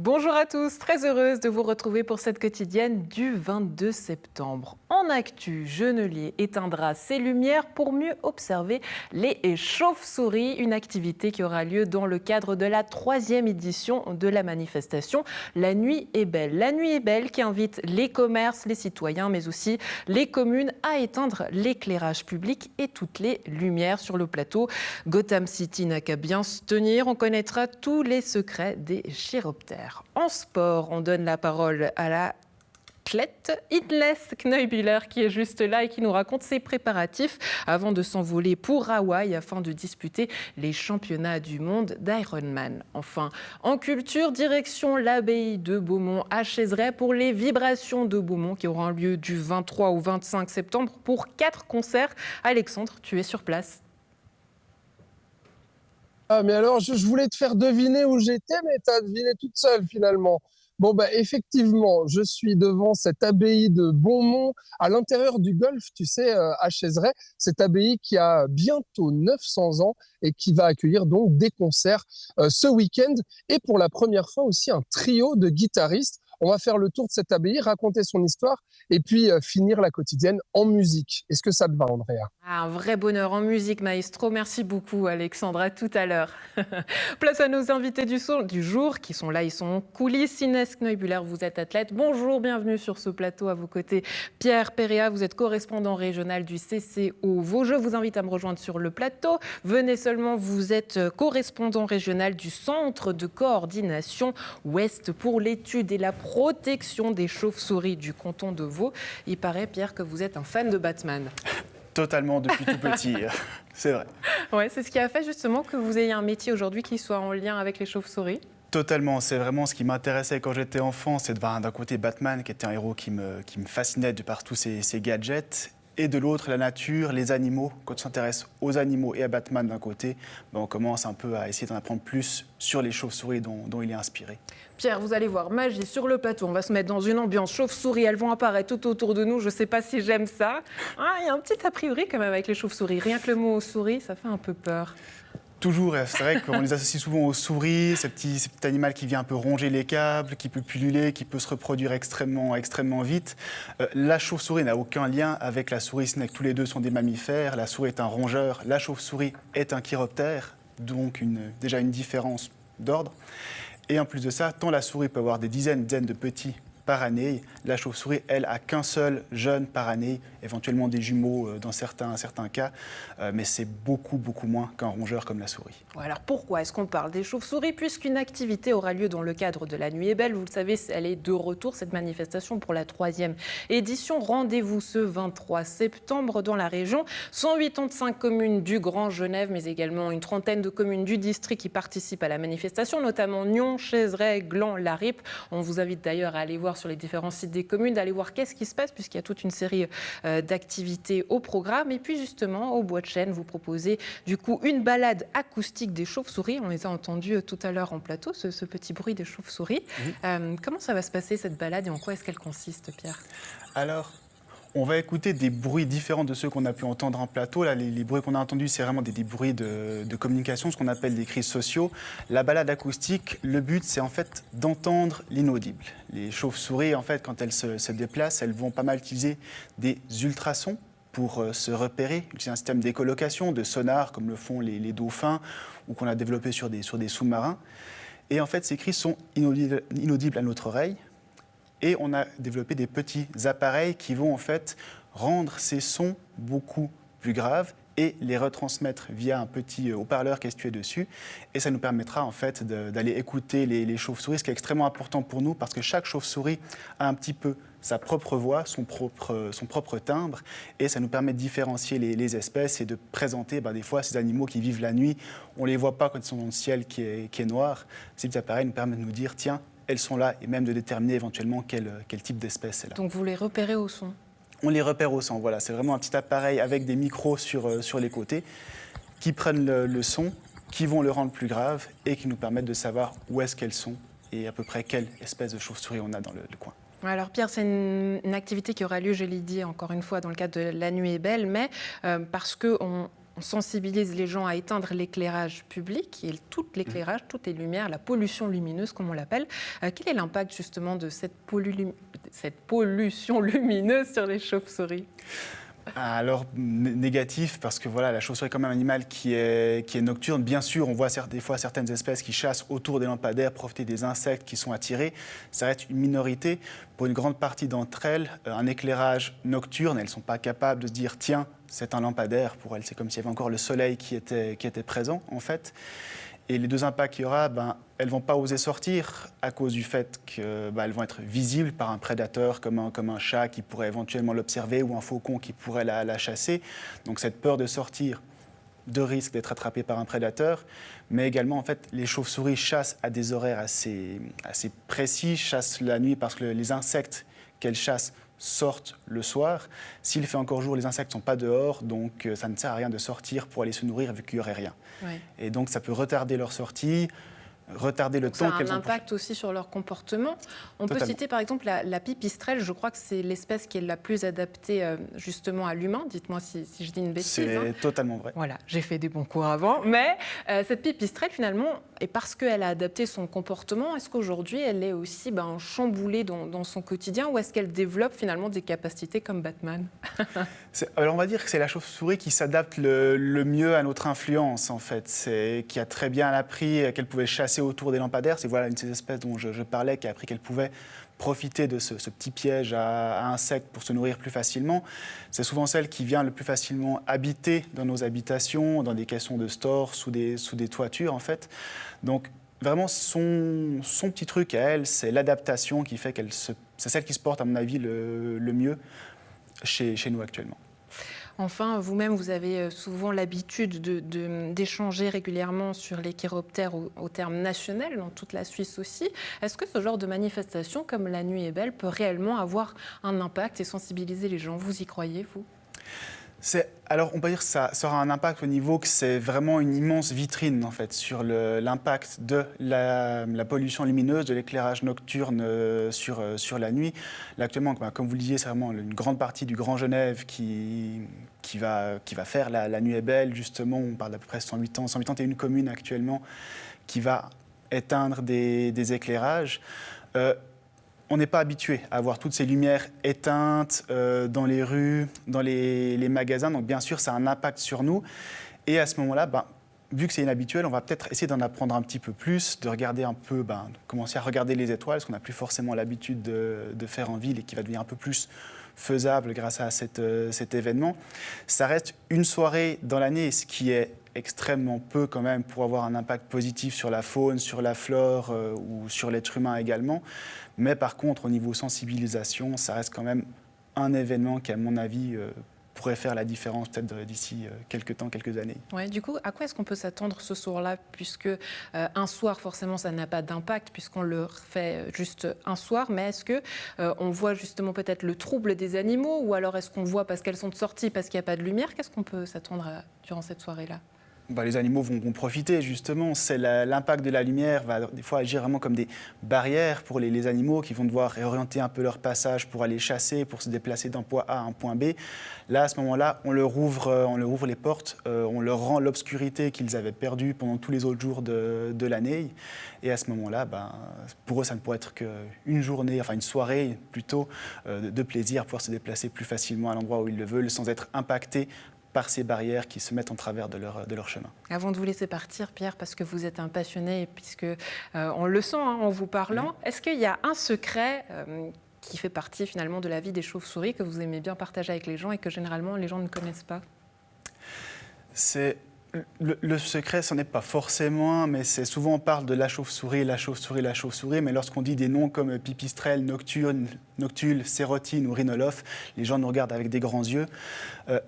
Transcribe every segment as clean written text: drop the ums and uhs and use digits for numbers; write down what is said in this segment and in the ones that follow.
Bonjour à tous, très heureuse de vous retrouver pour cette quotidienne du 22 septembre. En actu, Genelier éteindra ses lumières pour mieux observer les chauves-souris, une activité qui aura lieu dans le cadre de la 3e édition de la manifestation La Nuit est belle. La Nuit est belle qui invite les commerces, les citoyens, mais aussi les communes à éteindre l'éclairage public et toutes les lumières sur le plateau. Gotham City n'a qu'à bien se tenir, on connaîtra tous les secrets des chiroptères. En sport, on donne la parole à l'athlète Idles Kneubühler qui est juste là et qui nous raconte ses préparatifs avant de s'envoler pour Hawaï afin de disputer les championnats du monde d'Ironman. Enfin, en culture, direction l'abbaye de Beaumont à Chézeray pour les vibrations de Beaumont qui auront lieu du 23 au 25 septembre pour 4 concerts. Alexandre, tu es sur place. Ah, mais alors, je voulais te faire deviner où j'étais, mais tu as deviné toute seule finalement. Bon, bah, effectivement, je suis devant cette abbaye de Beaumont, à l'intérieur du golfe, tu sais, à Chézeray. Cette abbaye qui a bientôt 900 ans et qui va accueillir donc des concerts ce week-end. Et pour la première fois aussi, un trio de guitaristes. On va faire le tour de cette abbaye, raconter son histoire et puis finir la quotidienne en musique. Est-ce que ça te va, Andrea? Un vrai bonheur en musique, maestro. Merci beaucoup, Alexandre. À tout à l'heure. Place à nos invités du jour qui sont là. Ils sont en coulisses. Inès Kneubühler, vous êtes athlète. Bonjour, bienvenue sur ce plateau. À vos côtés, Pierre Péréa, vous êtes correspondant régional du CCO Vaud. Je vous invite à me rejoindre sur le plateau. Venez seulement, vous êtes correspondant régional du Centre de coordination Ouest pour l'étude et la protection des chauves-souris du canton de Vaud. Il paraît, Pierre, que vous êtes un fan de Batman. Totalement, depuis tout petit, c'est vrai. Ouais, c'est ce qui a fait justement que vous ayez un métier aujourd'hui qui soit en lien avec les chauves-souris. Totalement, c'est vraiment ce qui m'intéressait quand j'étais enfant, c'est d'un côté Batman, qui était un héros qui me fascinait de par tous ses gadgets, et de l'autre la nature, les animaux. Quand on s'intéresse aux animaux et à Batman d'un côté, on commence un peu à essayer d'en apprendre plus sur les chauves-souris dont il est inspiré. Pierre, vous allez voir, magie sur le plateau. On va se mettre dans une ambiance chauve-souris. Elles vont apparaître tout autour de nous. Je ne sais pas si j'aime ça. Il y a un petit a priori quand même avec les chauves-souris. Rien que le mot souris, ça fait un peu peur. Toujours, c'est vrai qu'on les associe souvent aux souris, ces petits animal qui vient un peu ronger les câbles, qui peut pulluler, qui peut se reproduire extrêmement vite. La chauve-souris n'a aucun lien avec la souris, ce n'est que tous les deux sont des mammifères. La souris est un rongeur, la chauve-souris est un chiroptère, donc déjà une différence d'ordre. Et en plus de ça, tant la souris peut avoir des dizaines de petits par année, la chauve-souris, elle, a qu'un seul jeune par année, éventuellement des jumeaux dans certains cas, mais c'est beaucoup moins qu'un rongeur comme la souris. Alors pourquoi est-ce qu'on parle des chauves-souris? Puisqu'une activité aura lieu dans le cadre de La Nuit est belle, vous le savez, elle est de retour, cette manifestation pour la 3e édition. Rendez-vous ce 23 septembre dans la région. 185 communes du Grand Genève, mais également une trentaine de communes du district qui participent à la manifestation, notamment Nyon, Chézeray, Gland, La Rippe. On vous invite d'ailleurs à aller voir sur les différents sites des communes, d'aller voir qu'est-ce qui se passe, puisqu'il y a toute une série d'activités au programme. Et puis justement, au Bois de Chêne, vous proposez du coup une balade acoustique des chauves-souris. On les a entendus tout à l'heure en plateau, ce petit bruit des chauves-souris. Comment ça va se passer cette balade et en quoi est-ce qu'elle consiste, Pierre? Alors, on va écouter des bruits différents de ceux qu'on a pu entendre en plateau. Là, les bruits qu'on a entendus, c'est vraiment des bruits de communication, ce qu'on appelle des cris sociaux. La balade acoustique, le but, c'est en fait d'entendre l'inaudible. Les chauves-souris, en fait, quand elles se déplacent, elles vont pas mal utiliser des ultrasons pour se repérer, utiliser un système d'écholocation, de sonar, comme le font les dauphins, ou qu'on a développé sur des sous-marins. Et en fait, ces cris sont inaudibles à notre oreille. Et on a développé des petits appareils qui vont en fait rendre ces sons beaucoup plus graves et les retransmettre via un petit haut-parleur qui est situé dessus. Et ça nous permettra en fait d'aller écouter les chauves-souris, ce qui est extrêmement important pour nous parce que chaque chauve-souris a un petit peu sa propre voix, son propre timbre, et ça nous permet de différencier les espèces et de présenter des fois ces animaux qui vivent la nuit. On ne les voit pas quand ils sont dans le ciel qui est noir. Ces petits appareils nous permettent de nous dire, tiens, elles sont là, et même de déterminer éventuellement quel type d'espèce c'est là. Donc vous les repérez au son? On les repère au son, voilà. C'est vraiment un petit appareil avec des micros sur les côtés qui prennent le son, qui vont le rendre plus grave et qui nous permettent de savoir où est-ce qu'elles sont et à peu près quelle espèce de chauve-souris on a dans le coin. Alors Pierre, c'est une activité qui aura lieu, je l'ai dit encore une fois, dans le cadre de La Nuit est belle, mais parce qu'on on sensibilise les gens à éteindre l'éclairage public et tout l'éclairage, toutes les lumières, la pollution lumineuse comme on l'appelle. Quel est l'impact justement de cette pollution lumineuse sur les chauves-souris ? Alors, négatif, parce que voilà, la chauve-souris est quand même un animal qui est nocturne. Bien sûr, on voit des fois certaines espèces qui chassent autour des lampadaires, profiter des insectes qui sont attirés. Ça reste une minorité. Pour une grande partie d'entre elles, un éclairage nocturne, elles ne sont pas capables de se dire « tiens, c'est un lampadaire ». Pour elles, c'est comme s'il y avait encore le soleil qui était présent, en fait. Et les deux impacts qu'il y aura, elles ne vont pas oser sortir à cause du fait qu'elles vont être visibles par un prédateur comme un chat qui pourrait éventuellement l'observer ou un faucon qui pourrait la chasser. Donc cette peur de sortir, de risque d'être attrapé par un prédateur, mais également en fait les chauves-souris chassent à des horaires assez précis, chassent la nuit parce que les insectes qu'elles chassent sortent le soir. S'il fait encore jour, les insectes ne sont pas dehors, donc ça ne sert à rien de sortir pour aller se nourrir vu qu'il n'y aurait rien. Ouais. Et donc ça peut retarder leur sortie, retarder le temps qu'elles ont. Ça a un impact aussi sur leur comportement. On Totalement. peut citer par exemple la pipistrelle, je crois que c'est l'espèce qui est la plus adaptée justement à l'humain. Dites-moi si je dis une bêtise. C'est totalement vrai. Voilà, j'ai fait des bons cours avant, mais cette pipistrelle finalement, et parce qu'elle a adapté son comportement, est-ce qu'aujourd'hui elle est aussi chamboulée dans son quotidien ou est-ce qu'elle développe finalement des capacités comme Batman ? Alors on va dire que c'est la chauve-souris qui s'adapte le mieux à notre influence en fait, qui a très bien appris qu'elle pouvait chasser autour des lampadaires. C'est voilà une de ces espèces dont je parlais qui a appris qu'elle pouvait profiter de ce petit piège à insectes pour se nourrir plus facilement. C'est souvent celle qui vient le plus facilement habiter dans nos habitations, dans des caissons de stores, sous des toitures en fait. Donc vraiment son petit truc à elle, c'est l'adaptation qui fait c'est celle qui se porte à mon avis le mieux chez nous actuellement. Enfin, vous-même, vous avez souvent l'habitude d'échanger régulièrement sur les chiroptères au terme national, dans toute la Suisse aussi. Est-ce que ce genre de manifestation, comme La Nuit est belle, peut réellement avoir un impact et sensibiliser les gens ? Vous y croyez, vous ? Alors, on peut dire que ça aura un impact au niveau que c'est vraiment une immense vitrine, en fait, sur l'impact de la pollution lumineuse, de l'éclairage nocturne sur la nuit. Là, actuellement, comme vous le disiez, c'est vraiment une grande partie du Grand Genève qui va faire la Nuit est belle, justement. On parle d'à peu près 181 communes actuellement qui va éteindre des éclairages. On n'est pas habitué à voir toutes ces lumières éteintes dans les rues, dans les magasins. Donc, bien sûr, ça a un impact sur nous. Et à ce moment-là, vu que c'est inhabituel, on va peut-être essayer d'en apprendre un petit peu plus, de regarder un peu, commencer à regarder les étoiles, ce qu'on n'a plus forcément l'habitude de faire en ville et qui va devenir un peu plus faisable grâce à cet événement. Ça reste une soirée dans l'année, ce qui est extrêmement peu quand même pour avoir un impact positif sur la faune, sur la flore ou sur l'être humain également. Mais par contre, au niveau sensibilisation, ça reste quand même un événement qui, à mon avis, pourrait faire la différence peut-être d'ici quelques années. Ouais, du coup, à quoi est-ce qu'on peut s'attendre ce soir-là, puisque un soir, forcément, ça n'a pas d'impact, puisqu'on le fait juste un soir, mais est-ce qu'on voit justement peut-être le trouble des animaux, ou alors est-ce qu'on voit parce qu'elles sont sorties, parce qu'il n'y a pas de lumière ? Qu'est-ce qu'on peut s'attendre durant cette soirée-là ? Les animaux vont profiter, justement. L'impact de la lumière va des fois agir vraiment comme des barrières pour les animaux qui vont devoir réorienter un peu leur passage pour aller chasser, pour se déplacer d'un point A à un point B. Là, à ce moment-là, on leur ouvre les portes, on leur rend l'obscurité qu'ils avaient perdue pendant tous les autres jours de l'année. Et à ce moment-là, pour eux, ça ne pourrait être qu'une journée, enfin une soirée plutôt, de plaisir, pouvoir se déplacer plus facilement à l'endroit où ils le veulent, sans être impactés par ces barrières qui se mettent en travers de leur chemin. Avant de vous laisser partir, Pierre, parce que vous êtes un passionné, et puisque on le sent en vous parlant, est-ce qu'il y a un secret qui fait partie finalement de la vie des chauves-souris que vous aimez bien partager avec les gens et que généralement les gens ne connaissent pas ? Le secret, ce n'est pas forcément un, mais c'est souvent on parle de la chauve-souris, la chauve-souris, la chauve-souris, mais lorsqu'on dit des noms comme pipistrelle, noctule, sérotine ou rhinolophe, les gens nous regardent avec des grands yeux.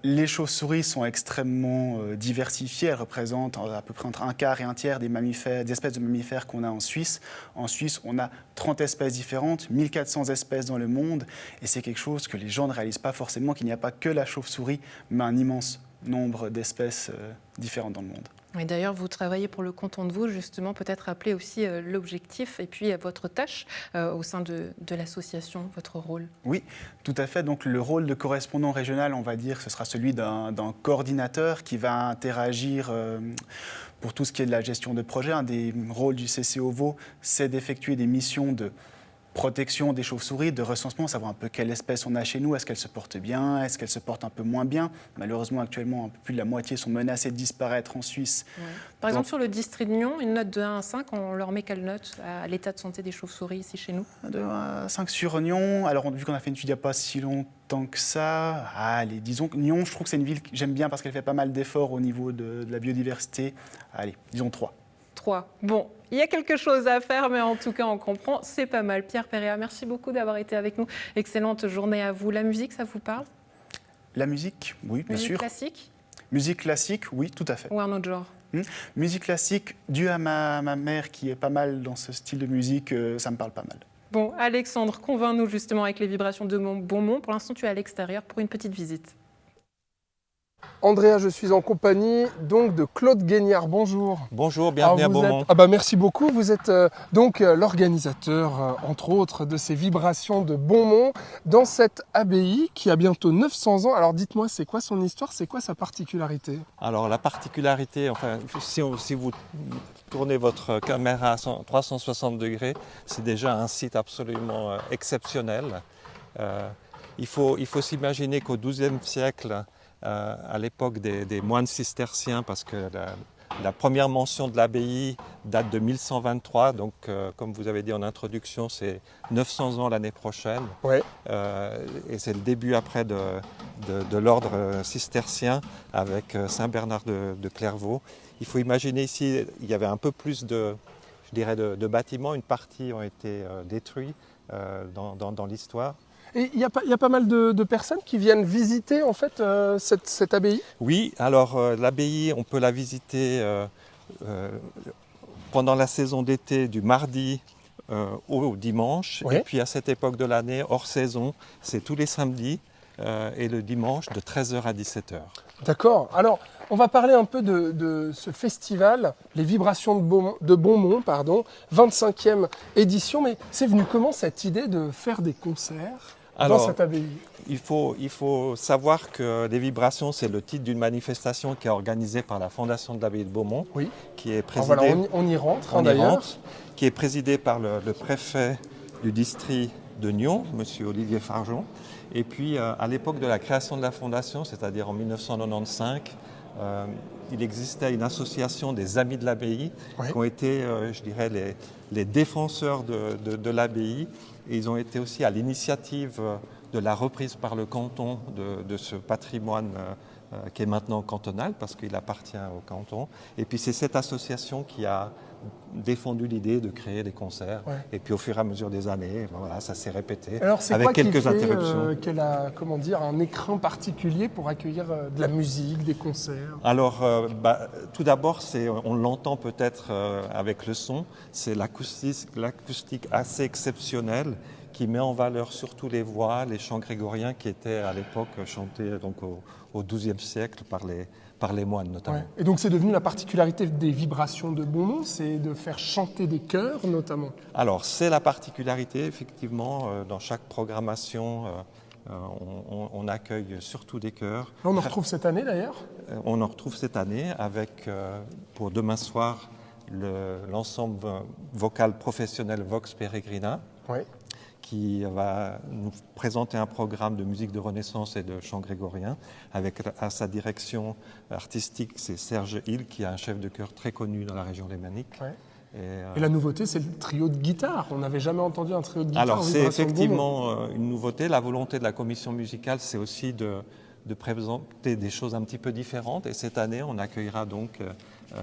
Les chauves-souris sont extrêmement diversifiées, elles représentent à peu près entre un quart et un tiers des espèces de mammifères qu'on a en Suisse. En Suisse, on a 30 espèces différentes, 1400 espèces dans le monde, et c'est quelque chose que les gens ne réalisent pas forcément, qu'il n'y a pas que la chauve-souris, mais un immense nombre d'espèces différentes dans le monde. Et d'ailleurs, vous travaillez pour le canton de Vaud, justement, peut-être rappeler aussi l'objectif et puis votre tâche au sein de l'association, votre rôle. Oui, tout à fait. Donc le rôle de correspondant régional, on va dire, ce sera celui d'un coordinateur qui va interagir pour tout ce qui est de la gestion de projet. Un des rôles du CCO Vaud, c'est d'effectuer des missions de protection des chauves-souris, de recensement, savoir un peu quelle espèce on a chez nous, est-ce qu'elle se porte bien, est-ce qu'elle se porte un peu moins bien. Malheureusement, actuellement, un peu plus de la moitié sont menacées de disparaître en Suisse. Ouais. Par exemple, sur le district de Nyon, une note de 1 à 5, on leur met quelle note à l'état de santé des chauves-souris ici chez nous? De 1 à 5 sur Nyon. Alors, vu qu'on a fait une étude il n'y a pas si longtemps que ça, allez, disons que Nyon, je trouve que c'est une ville que j'aime bien parce qu'elle fait pas mal d'efforts au niveau de la biodiversité. Allez, disons 3. 3. Bon, il y a quelque chose à faire, mais en tout cas, on comprend, c'est pas mal. Pierre Péréa, merci beaucoup d'avoir été avec nous. Excellente journée à vous. La musique, ça vous parle? La musique, oui, bien sûr. Musique classique? Musique classique, oui, tout à fait. Ou un autre genre? Musique classique, due à ma mère qui est pas mal dans ce style de musique, ça me parle pas mal. Bon, Alexandre, convainc-nous justement avec les vibrations de Beaumont. Pour l'instant, tu es à l'extérieur pour une petite visite. Andrea, je suis en compagnie donc de Claude Guignard. Bonjour. Bonjour, bienvenue à Beaumont. Merci beaucoup. Vous êtes donc l'organisateur, entre autres, de ces vibrations de Beaumont dans cette abbaye qui a bientôt 900 ans. Alors dites-moi, c'est quoi son histoire? C'est quoi sa particularité? Alors la particularité, enfin, si vous tournez votre caméra à 360 degrés, c'est déjà un site absolument exceptionnel. Il faut s'imaginer qu'au XIIe siècle, à l'époque des moines cisterciens, parce que la première mention de l'abbaye date de 1123, donc comme vous avez dit en introduction, c'est 900 ans l'année prochaine. Ouais. Et c'est le début après de l'ordre cistercien avec Saint Bernard de Clairvaux. Il faut imaginer ici, il y avait un peu plus de bâtiments, une partie ont été détruits dans l'histoire. Et il y a pas mal de personnes qui viennent visiter en fait cette abbaye? Oui, alors l'abbaye, on peut la visiter pendant la saison d'été du mardi au dimanche. Ouais. Et puis à cette époque de l'année, hors saison, c'est tous les samedis et le dimanche de 13h à 17h. D'accord. Alors, on va parler un peu de ce festival, les vibrations de Beaumont, 25e édition. Mais c'est venu comment cette idée de faire des concerts dans cette abbaye? Il faut savoir que les vibrations, c'est le titre d'une manifestation qui est organisée par la Fondation de l'abbaye de Beaumont, Oui. qui est présidée, on y rentre d'ailleurs. Qui est présidée par le préfet du district de Nyon, M. Olivier Farjon. Et puis, à l'époque de la création de la Fondation, c'est-à-dire en 1995, il existait une association des Amis de l'Abbaye qui ont été, je dirais, les défenseurs de l'abbaye. Et ils ont été aussi à l'initiative de la reprise par le canton de ce patrimoine qui est maintenant cantonal, parce qu'il appartient au canton. Et puis c'est cette association qui a défendu l'idée de créer des concerts. Ouais. Et puis au fur et à mesure des années, voilà, ça s'est répété. Alors, c'est avec quoi quelques qui fait, interruptions. Qu'elle a, un écran particulier pour accueillir de la musique, des concerts? Alors, tout d'abord, on l'entend peut-être avec le son, c'est l'acoustique assez exceptionnelle qui met en valeur surtout les voix, les chants grégoriens qui étaient à l'époque chantés donc, au XIIe siècle par les moines notamment. Ouais. Et donc c'est devenu la particularité des vibrations de Beaumont, c'est de faire chanter des chœurs notamment. Alors c'est la particularité effectivement dans chaque programmation. On accueille surtout des chœurs. Là, on en retrouve cette année d'ailleurs. On en retrouve cette année avec pour demain soir l'ensemble vocal professionnel Vox Peregrina. Ouais. Qui va nous présenter un programme de musique de Renaissance et de chant grégorien. Avec à sa direction artistique, c'est Serge Hill, qui est un chef de chœur très connu dans la région lémanique. Ouais. Et la nouveauté, c'est le trio de guitare. On n'avait jamais entendu un trio de guitare. Alors c'est effectivement une nouveauté. La volonté de la commission musicale, c'est aussi de présenter des choses un petit peu différentes. Et cette année, on accueillera donc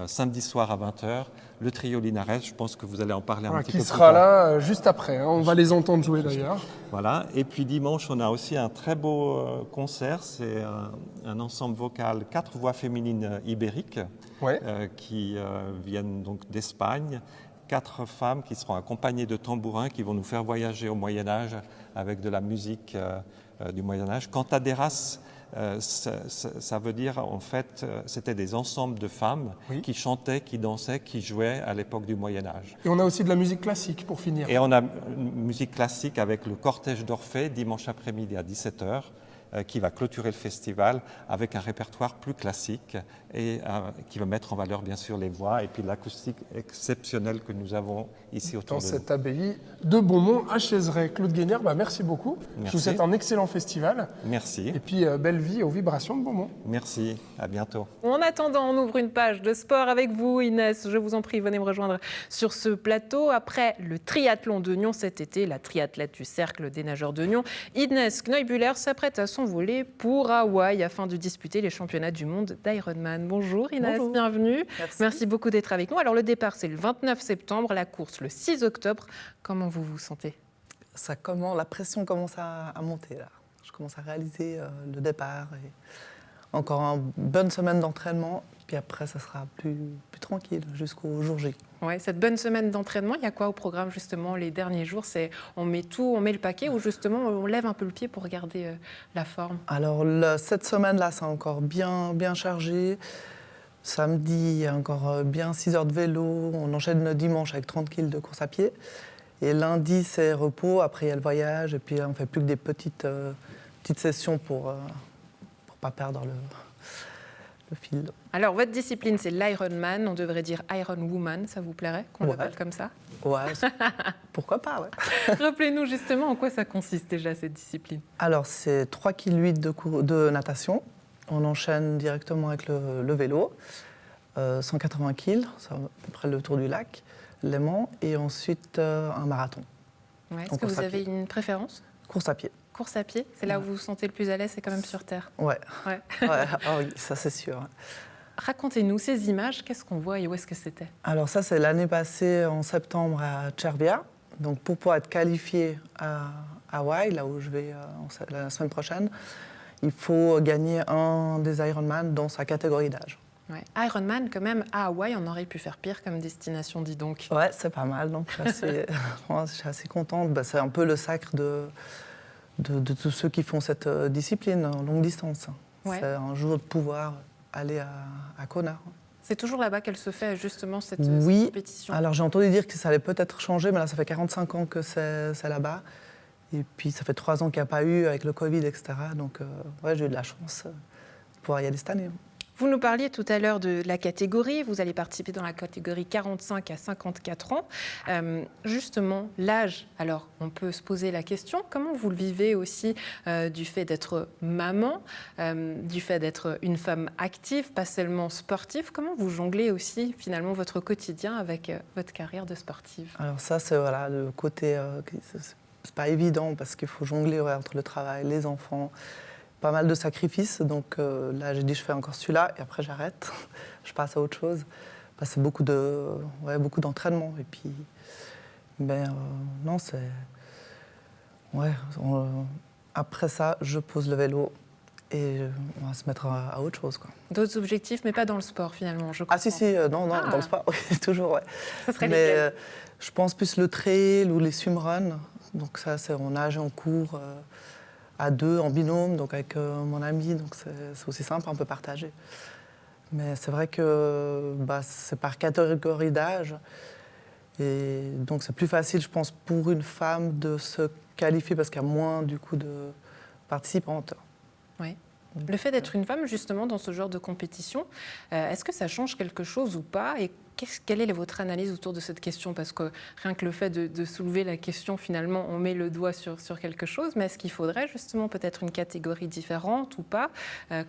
samedi soir à 20h le trio Linares. Je pense que vous allez en parler un petit peu plus tard. Qui sera là juste après. On va les entendre jouer d'ailleurs. Voilà. Et puis dimanche, on a aussi un très beau concert. C'est un ensemble vocal 4 voix féminines ibériques qui viennent donc d'Espagne. 4 femmes qui seront accompagnées de tambourins qui vont nous faire voyager au Moyen-Âge avec de la musique du Moyen-Âge. Cantaderas ça veut dire, en fait, c'était des ensembles de femmes qui chantaient, qui dansaient, qui jouaient à l'époque du Moyen-Âge. Et on a aussi de la musique classique pour finir. Et on a une musique classique avec le cortège d'Orphée, dimanche après-midi à 17h, qui va clôturer le festival avec un répertoire plus classique et qui va mettre en valeur bien sûr les voix et puis l'acoustique exceptionnelle que nous avons ici autour dans de cette nous. abbaye de Beaumont à Chézeray. Claude Guénière, merci beaucoup. Merci. Je vous souhaite un excellent festival. Merci. Et puis belle vie aux vibrations de Beaumont. Merci, à bientôt. En attendant, on ouvre une page de sport avec vous, Inès. Je vous en prie, venez me rejoindre sur ce plateau. Après le triathlon de Nyon cet été, la triathlète du Cercle des nageurs de Nyon, Inès Knoibuller s'apprête à s'envoler pour Hawaï afin de disputer les championnats du monde d'Ironman. Bonjour Inès, Bonjour. bienvenue. Merci. Beaucoup d'être avec nous. Alors le départ, c'est le 29 septembre, la course le 6 octobre. Comment vous vous sentez ? La pression commence à monter là. Je commence à réaliser le départ. Et encore une bonne semaine d'entraînement, puis après ça sera plus tranquille jusqu'au jour J. Ouais, cette bonne semaine d'entraînement, il y a quoi au programme justement les derniers jours ? C'est on met le paquet ou justement on lève un peu le pied pour regarder la forme ? Alors cette semaine-là, c'est encore bien chargé. Samedi, il y a encore bien 6 heures de vélo. On enchaîne le dimanche avec 30 kg de course à pied. Et lundi, c'est repos. Après, il y a le voyage. Et puis, on ne fait plus que des petites sessions pour pas perdre le fil. Alors, votre discipline, c'est l'Ironman. On devrait dire Iron Woman. Ça vous plairait qu'on l'appelle comme ça ? Ouais, pourquoi pas, ouais. Rappelez-nous justement en quoi ça consiste déjà, cette discipline. Alors, c'est 3,8 kg de natation. On enchaîne directement avec le vélo. 180 kg, c'est à peu près le tour du lac, Léman. Et ensuite, un marathon. Ouais. Est-ce Donc, que course vous à avez pied. une préférence ? Course à pied. Course à pied, c'est là où vous vous sentez le plus à l'aise, c'est quand même sur Terre. Ouais. Ouais. Ah oui, ça c'est sûr. Racontez-nous ces images, qu'est-ce qu'on voit et où est-ce que c'était ? Alors ça, c'est l'année passée, en septembre, à Cervia. Donc pour pouvoir être qualifié à Hawaï, là où je vais la semaine prochaine, il faut gagner un des Ironman dans sa catégorie d'âge. Ouais. Ironman, quand même, à Hawaï, on aurait pu faire pire comme destination, dis donc. Ouais, c'est pas mal, donc je suis assez contente. C'est un peu le sacre de tous ceux qui font cette discipline en longue distance. Ouais. C'est un jour de pouvoir aller à Kona. C'est toujours là-bas qu'elle se fait, justement, cette Oui. compétition. Alors j'ai entendu dire que ça allait peut-être changer, mais là ça fait 45 ans que c'est là-bas. Et puis ça fait 3 ans qu'il n'y a pas eu avec le Covid, etc. Donc j'ai eu de la chance de pouvoir y aller cette année. Vous nous parliez tout à l'heure de la catégorie. Vous allez participer dans la catégorie 45 à 54 ans. Justement, l'âge, alors on peut se poser la question, comment vous le vivez aussi du fait d'être maman, du fait d'être une femme active, pas seulement sportive. Comment vous jonglez aussi finalement votre quotidien avec votre carrière de sportive ? Alors ça, c'est le côté... c'est pas évident parce qu'il faut jongler entre le travail, les enfants... Pas mal de sacrifices, donc là j'ai dit je fais encore celui-là et après j'arrête, je passe à autre chose. C'est beaucoup d'entraînement et puis non c'est après ça je pose le vélo et on va se mettre à autre chose quoi. D'autres objectifs, mais pas dans le sport finalement, je comprends. Ah si non dans le sport oui, toujours ouais. Ça serait mais lesquels je pense plus le trail ou les swimruns, donc ça c'est on nage en cours. À 2, en binôme, donc avec mon ami, donc c'est aussi simple, on peut partager. Mais c'est vrai que c'est par catégorie d'âge, et donc c'est plus facile, je pense, pour une femme de se qualifier parce qu'il y a moins, du coup, de participantes. Oui. Le fait d'être une femme, justement, dans ce genre de compétition, est-ce que ça change quelque chose ou pas ? Et quelle est votre analyse autour de cette question ? Parce que rien que le fait de soulever la question, finalement, on met le doigt sur quelque chose. Mais est-ce qu'il faudrait, justement, peut-être une catégorie différente ou pas ?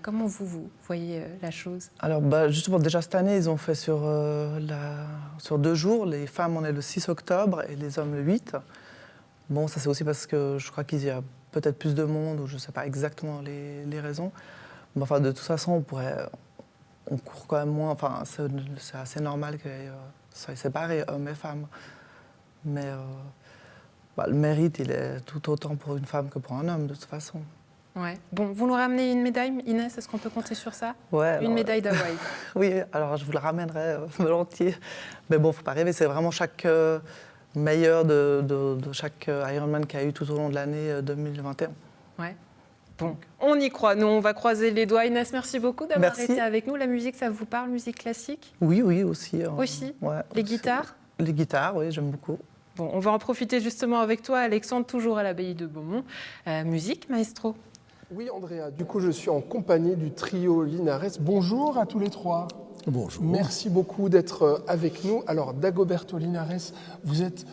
Comment vous voyez la chose ? Alors, justement, déjà cette année, ils ont fait sur 2 jours. Les femmes, on est le 6 octobre et les hommes le 8. Bon, ça c'est aussi parce que je crois qu'il y a peut-être plus de monde, ou je ne sais pas exactement les raisons. Mais enfin, de toute façon, on court quand même moins. Enfin, c'est assez normal que ça soit séparé, hommes et femmes. Mais le mérite, il est tout autant pour une femme que pour un homme, de toute façon. Ouais. Bon, vous nous ramenez une médaille, Inès, est-ce qu'on peut compter sur ça ? Ouais, une médaille d'Hawaï. Oui, alors je vous la ramènerai volontiers. Mais bon, il ne faut pas rêver, c'est vraiment chaque meilleur de chaque Ironman qu'il y a eu tout au long de l'année 2021. Ouais. Bon, on y croit. Nous, on va croiser les doigts. Inès, merci beaucoup d'avoir Merci. été avec nous. La musique, ça vous parle, musique classique? Oui, aussi. Aussi Ouais, Les aussi. guitares? Les guitares, oui, j'aime beaucoup. Bon, on va en profiter justement avec toi, Alexandre, toujours à l'abbaye de Beaumont. Musique, maestro? Oui, Andrea, du coup, je suis en compagnie du trio Linares. Bonjour à tous les trois. Bonjour. Merci beaucoup d'être avec nous. Alors, Dagoberto Linares, vous êtes,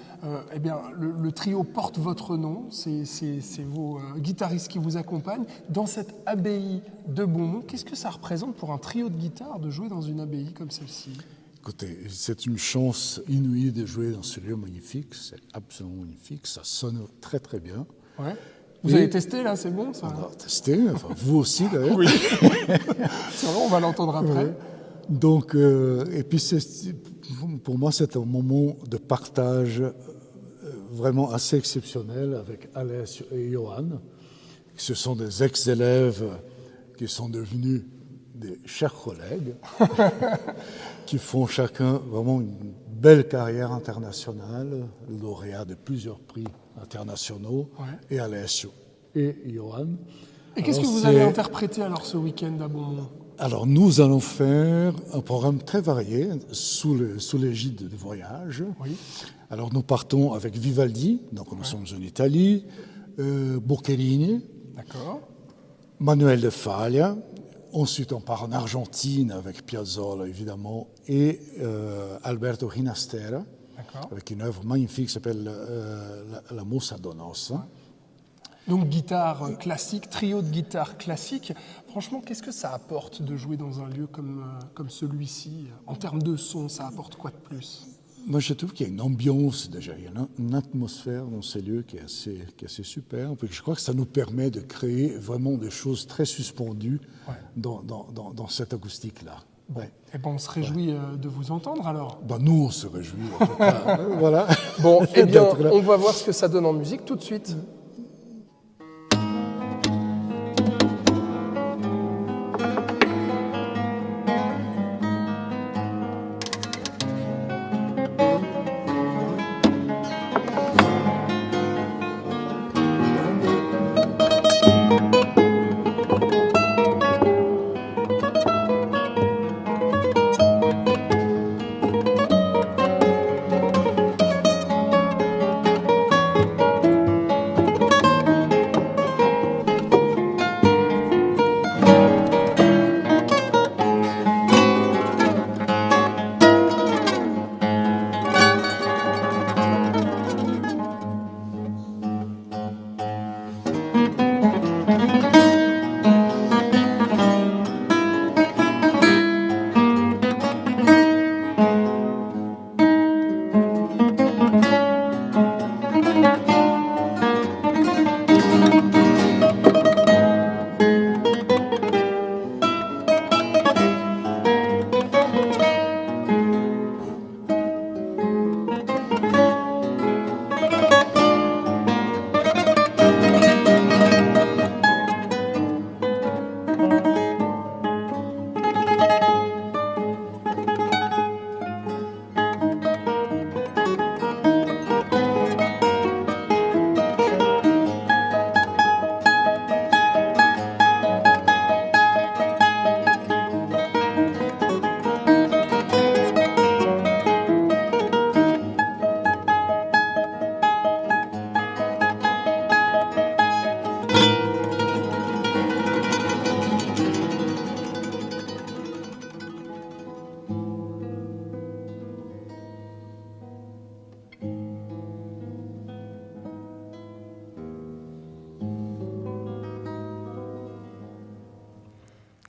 eh bien, le trio porte votre nom. C'est vos guitaristes qui vous accompagnent. Dans cette abbaye de Beaumont, qu'est-ce que ça représente pour un trio de guitare de jouer dans une abbaye comme celle-ci? Écoutez, c'est une chance inouïe de jouer dans ce lieu magnifique. C'est absolument magnifique. Ça sonne très très bien. Ouais. Vous avez testé là, c'est bon ça? On a testé, enfin, vous aussi d'ailleurs. Oui. C'est vrai, on va l'entendre après. Ouais. Donc, et puis pour moi, c'est un moment de partage vraiment assez exceptionnel avec Alessio et Johan. Ce sont des ex-élèves qui sont devenus des chers collègues, qui font chacun vraiment une belle carrière internationale, lauréat de plusieurs prix internationaux, et Alessio et Johan. Et qu'est-ce que vous allez interpréter alors ce week-end à Beaumont? Alors nous allons faire un programme très varié sous l'égide de voyage. Oui. Alors nous partons avec Vivaldi, donc nous sommes en Italie, Boccherini, D'accord. Manuel de Falla. Ensuite, on part en Argentine avec Piazzolla, évidemment, et Alberto Ginastera, avec une œuvre magnifique qui s'appelle La Musa Donosa. Donc guitare classique, trio de guitare classique. Franchement, qu'est-ce que ça apporte de jouer dans un lieu comme celui-ci? En termes de son, ça apporte quoi de plus? Moi, je trouve qu'il y a une ambiance déjà, il y a une atmosphère dans ces lieux qui est assez super. Je crois que ça nous permet de créer vraiment des choses très suspendues dans cette acoustique-là. Bon. Et ben, on se réjouit de vous entendre alors. Ben, nous, on se réjouit. En tout cas. Voilà. Bon, eh bien, on va voir ce que ça donne en musique tout de suite.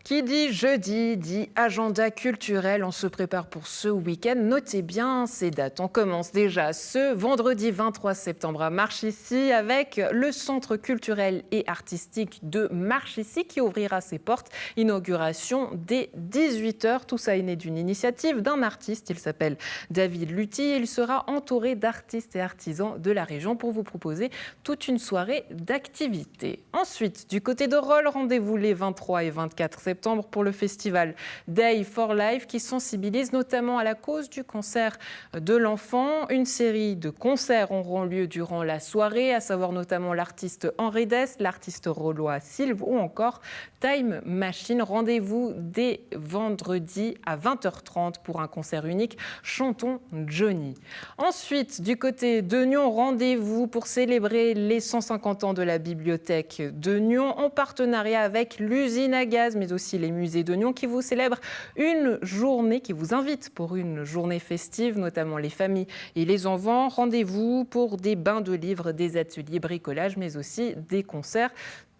Qui dit jeudi, dit agenda culturel. On se prépare pour ce week-end. Notez bien ces dates. On commence déjà ce vendredi 23 septembre à Marchissy avec le Centre culturel et artistique de Marchissy qui ouvrira ses portes. Inauguration dès 18h. Tout ça est né d'une initiative d'un artiste. Il s'appelle David Lutti. Il sera entouré d'artistes et artisans de la région pour vous proposer toute une soirée d'activités. Ensuite, du côté de Rolle, rendez-vous les 23 et 24 septembre septembre pour le festival Day for Life qui sensibilise notamment à la cause du cancer de l'enfant. Une série de concerts auront lieu durant la soirée, à savoir notamment l'artiste Henri Dess, l'artiste rolois Sylve ou encore Time Machine. Rendez-vous dès vendredi à 20h30 pour un concert unique Chantons Johnny. Ensuite, du côté de Nyon, rendez-vous pour célébrer les 150 ans de la bibliothèque de Nyon en partenariat avec l'usine à gaz, mais aussi les musées de Nyon qui vous célèbrent une journée, qui vous invite pour une journée festive, notamment les familles et les enfants. Rendez-vous pour des bains de livres, des ateliers bricolage, mais aussi des concerts.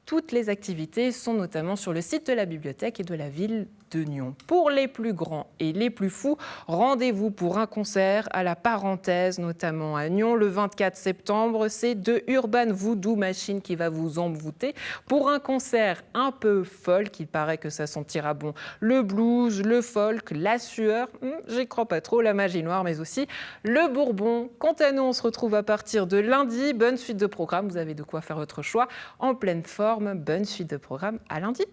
Toutes les activités sont notamment sur le site de la bibliothèque et de la ville de Nyon. Pour les plus grands et les plus fous, rendez-vous pour un concert à la Parenthèse, notamment à Nyon, le 24 septembre. C'est de Urban Voodoo Machine qui va vous envoûter pour un concert un peu folk. Il paraît que ça sentira bon le blues, le folk, la sueur, j'y crois pas trop, la magie noire, mais aussi le bourbon. Quant à nous, on se retrouve à partir de lundi. Bonne suite de programme, vous avez de quoi faire votre choix en pleine forme. Bonne suite de programme, à lundi.